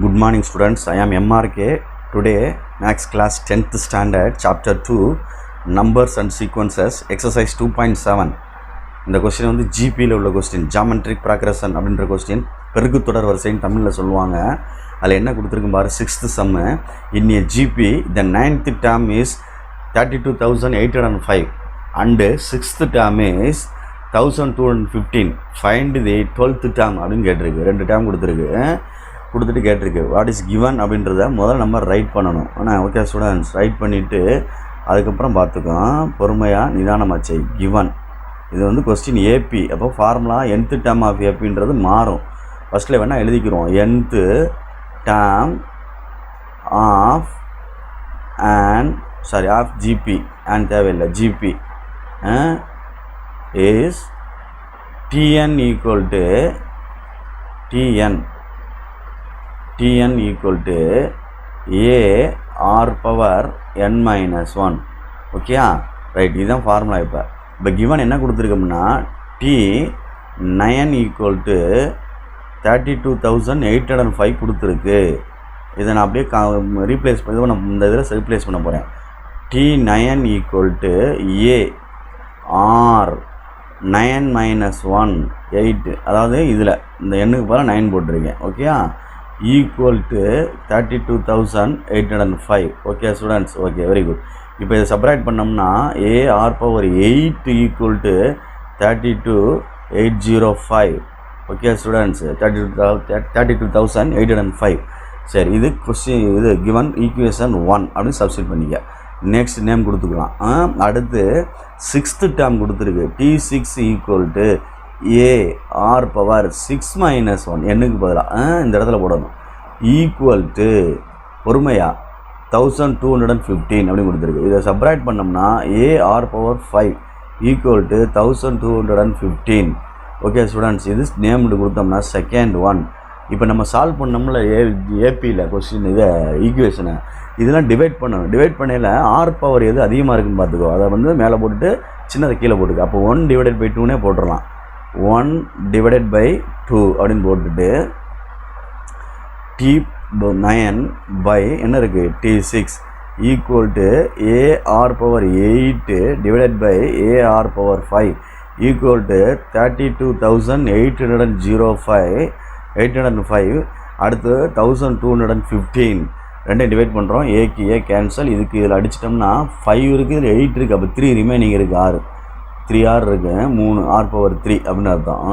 Good morning students, I am MRK. Today Max class 10th standard chapter 2 numbers and sequences exercise 2.7. இந்த question வந்து ஜிபியில் உள்ள question, geometric progression அப்படின்ற question. பெருக்கு தொடர் வரிசைன்னு தமிழில் சொல்லுவாங்க. அதில் என்ன கொடுத்துருக்கு பாரு, 6th sum. In a GP the 9th term is 32,805 and 6th term is 1215. Find the 12th term அப்படின்னு கேட்டிருக்கு. 2 term கொடுத்துட்டு கேட்டிருக்கு. வாட் இஸ் கிவன் அப்படின்றத முதல்ல நம்ம ரைட் பண்ணணும். ஆனால் ஓகே ஸ்டூடெண்ட்ஸ், ரைட் பண்ணிவிட்டு அதுக்கப்புறம் பார்த்துக்கோம், பொறுமையாக நிதானமாச்சு. கிவன் இது வந்து கொஸ்டின் ஏபி. அப்போ ஃபார்முலா nth டேர்ம் ஆஃப் ஏபின்றது மாறும். ஃபஸ்ட்டில் வேணால் எழுதிக்கிறோம், nth term of of GP and தேவையில்லை, GP is TN equal to Tn equal to a r power n minus 1. ஓகேயா, ரைட். இதுதான் ஃபார்முலா. இப்போ கிவன் என்ன கொடுத்துருக்கோம்னா T9 equal to 32,805 கொடுத்துருக்கு. இதை நான் அப்படியே ரீப்ளேஸ் பண்ணி இந்த இதில் ரீப்ளேஸ் பண்ண போகிறேன். T9 equal to a r 9 minus 1 8, அதாவது இதில் இந்த எண்ணுக்கு போல 9 போட்டிருக்கேன். ஓகேயா, equal to 32,805. Okay students, okay, very good. இப்போ இதை செப்பரேட் பண்ணோம்னா a r power 8 equal to 32,805. Okay students, 32,805. சரி, இது கொஸ்டின், இது கிவன் ஈக்குவேஷன் 1 அப்படின்னு சப்ஸ்டிட் பண்ணிக்க. நெக்ஸ்ட் நேம் கொடுத்துக்கலாம். அடுத்து 6th டேர்ம் கொடுத்துருக்கு. T6 equal to a r power 6 minus 1 எண்ணுக்கு பதிலாக இந்த இடத்துல போடணும். ஈக்குவல் டு பொறுமையா 1215 அப்படின்னு கொடுத்துருக்கு. இதை செப்பரேட் பண்ணோம்னா a r power 5 equal to 1215. Okay students, இது நேம்டு கொடுத்தோம்னா செகண்ட் ஒன். இப்போ நம்ம சால்வ் பண்ணோம்ல ஏபியில் கொஸ்டின், இதை ஈக்குவேஷனை இதெல்லாம் டிவைட் பண்ணணும். டிவைட் பண்ணையில் ஆர் பவர் எது அதிகமாக இருக்குன்னு பார்த்துக்கோ. அதை வந்து மேலே போட்டுட்டு சின்னதை கீழே போட்டுக்கோ. அப்போ 1 divided by 2னே போட்டுடலாம். 1 divided by 2 அப்படின்னு போட்டுட்டு T9 by என்ன இருக்குது, T6 equal to a r power 8 divided by a r power 5 equal to 32,805. அடுத்து 1215 ரெண்டையும் டிவைட் பண்ணுறோம். ஏக்கு ஏ கேன்சல். இதுக்கு இதில் அடிச்சிட்டோம்னா 5 இருக்குது, இதில் 8 இருக்குது. அப்போ 3 ரிமைனிங் இருக்குது. 6 3 ஆர் இருக்குது, 3 ஆர் பவர் 3 அப்படின்னு அர்த்தம்.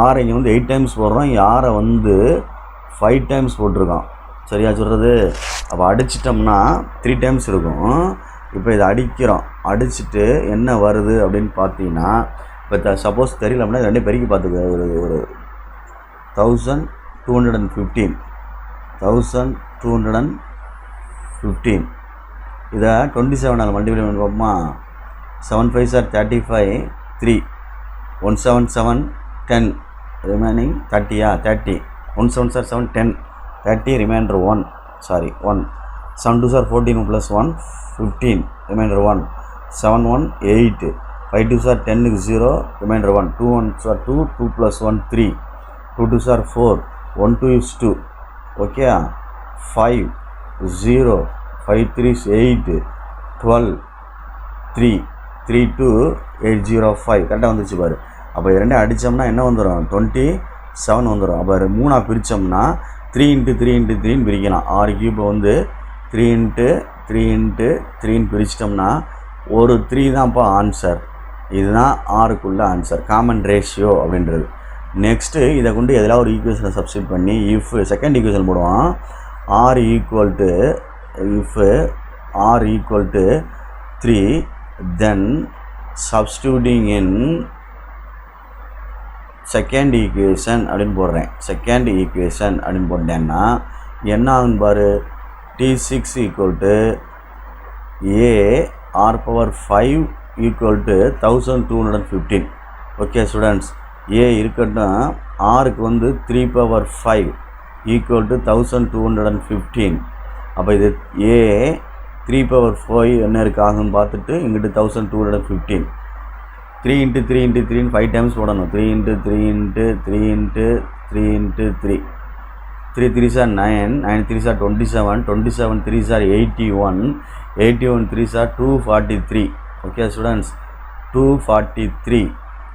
ஆரை இங்கே வந்து 8 டைம்ஸ் போடுறோம், யாரை வந்து 5 டைம்ஸ் போட்டிருக்கோம். சரியா சொல்கிறது? அப்போ அடிச்சிட்டோம்னா 3 டைம்ஸ் இருக்கும். இப்போ இதை அடிக்கிறோம். அடிச்சுட்டு என்ன வருது அப்படின்னு பார்த்தீங்கன்னா, இப்போ சப்போஸ் தெரியல அப்படின்னா ரெண்டே பெருக்கி பார்த்துக்க. ஒரு 1215 இதை 27 மல்டிப்ளை பண்ணி பார்ப்போமா. 7 5s are 35, 3 177 10 remaining 30. 30 1 7s are 7 10 30 remainder 1 1 7 2s are 14 plus 1 15 remainder 1 7 1 8 5 2s are 10 0 remainder 1 2 1s are 2 2 plus 1 3 2 2s are 4 1 2 is 2. okay, 5 0 5 3 is 8 12 3 32,805 கரெக்டாக வந்துச்சு பாரு. அப்போ ரெண்டே அடித்தோம்னா என்ன வந்துடும், 27 வந்துடும். அப்போ 3 பிரித்தோம்னா 3 × 3 × 3 பிரிக்கலாம். 6 கியூப்பை வந்து 3 × 3 × 3 பிரிச்சிட்டோம்னா ஒரு 3 தான்ப்பா ஆன்சர். இதுதான் ஆறுக்குள்ள ஆன்சர், காமன் ரேஷியோ அப்படின்றது. நெக்ஸ்ட்டு இதை கொண்டு எதெல்லாம் ஒரு ஈக்குவேஷனை சப்ஸ்டிட் பண்ணி இஃப் செகண்ட் ஈக்குவேஷன் போடுவோம். R equal to 3, then substituting in second equation அப்படின்னு போடுறேன். செகண்ட் ஈக்குவேஷன் அப்படின்னு போட்டேன்னா என்ன ஆகும் பாரு. T6 equal to a r power 5 equal to 1215. Okay students, a இருக்கட்டும். ஆருக்கு வந்து 3 பவர் 5 ஈக்குவல் டு 1215. அப்போ இது ஏ 3 பவர் 5 என்ன இருக்காகுன்னு பார்த்துட்டு இங்கிட்டு 1215. 3 × 3 × 3 5 டைம்ஸ் போடணும். 3 × 3 × 3 × 3 × 3 3 3s are 9, 9 3s are 27, 27 3s are 81, 81 3s are 243. Okay students, 243.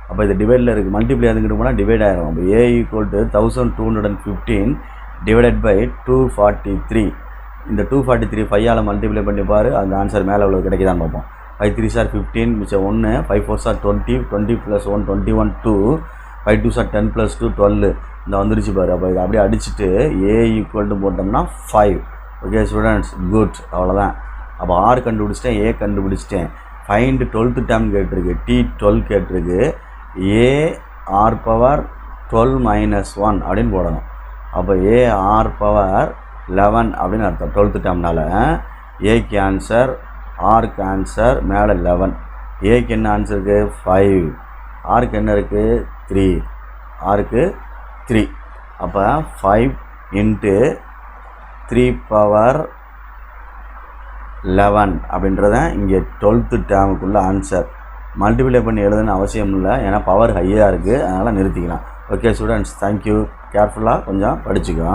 அப்போ இது டிவைடில் இருக்குது, மல்டிப்ளை அதுக்கிட்டு போனால் டிவைட் ஆகிரும். அப்போ A equal to 1215 divided by 243. இந்த 243 5ஆல் மல்டிப்ளை பண்ணி பாரு, அந்த ஆன்சர் மேலே உள்ள கிடைக்குதான்னு பார்ப்போம். 5 3s are 15, மிச்சம் 1, 5 4s are 20, 20 + 1 21 2, 5 2s are 10 + 2 12. இந்த வந்துருச்சு பாரு. அப்போ இதை அப்படியே அடிச்சுட்டு A ஈக்குவல் டு போட்டோம்னா 5. ஓகே ஸ்டூடெண்ட்ஸ், குட், அவ்வளோதான். அப்போ R கண்டுபிடிச்சிட்டேன், A கண்டுபிடிச்சிட்டேன். ஃபைண்ட் 12th டேர்ம் கேட்டிருக்கு, T12 கேட்டிருக்கு. A R பவர் 12 - 1 அப்படின்னு போடணும். அப்போ A R பவர் 11 அப்படின்னு அர்த்தம் 12th டேர்ம்னால. ஏக்கு ஆன்சர், ஆருக்கு ஆன்சர் மேலே 11. ஏக்கு என்ன ஆன்சர் இருக்குது? 5. ஆருக்கு என்ன இருக்குது? 3. ஆருக்கு 3. அப்போ 5 × 3 பவர் 11 அப்படின்றத இங்கே 12th டேர்முக்குள்ள ஆன்சர். மல்டிப்ளை பண்ணி எழுதுன்னு அவசியம் இல்லை, ஏன்னா பவர் ஹையாக இருக்குது, அதனால் நிறுத்திக்கலாம். Okay students, thank you. கேர்ஃபுல்லாக கொஞ்சம் படிச்சுக்கோ.